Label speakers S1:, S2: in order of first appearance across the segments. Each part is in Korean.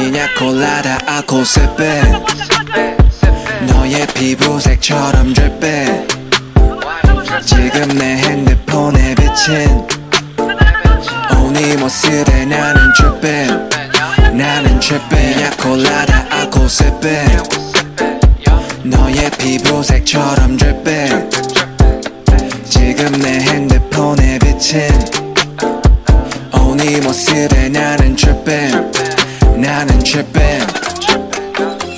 S1: 피냐콜라다 아코세페 너의 피부색처럼 dripping 지금 내 핸드폰에 비친 네 모습에 나는 dripping 나는 dripping 피냐콜라다 아코세페 너의 피부색처럼 dripping 지금 내 핸드폰에 비친 네 모습에 나는 tripping 나는 tripping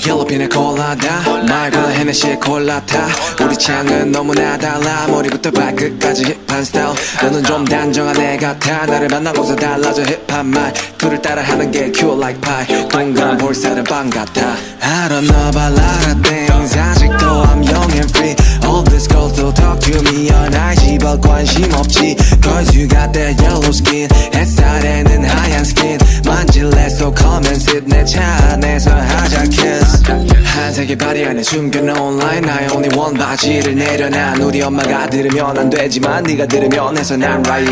S1: 옐로 피나콜라다 말고는 헤네시의 콜라타 우리 취향은 너무나 달라 머리부터 발끝까지 힙한 스타일 너는 좀 단정한 애 같아 나를 만나고서 달라져 힙한 말투를 따라하는 게 cute like pie 동그란 볼살은 빵 같아 I don't know about a lot of things 아직도 I'm young and free All these girls don't talk to me on IG but 관심 없지 Cause you got that yellow skin 햇살에는 하얀 skin 만질래 so come and sit 내 차 안에서 하자 kiss 한색의 바디 안에 숨겨놓은 line 나의 only one 바지를 내려놔 우리 엄마가 들으면 안 되지만 네가 들으면 해서 난 right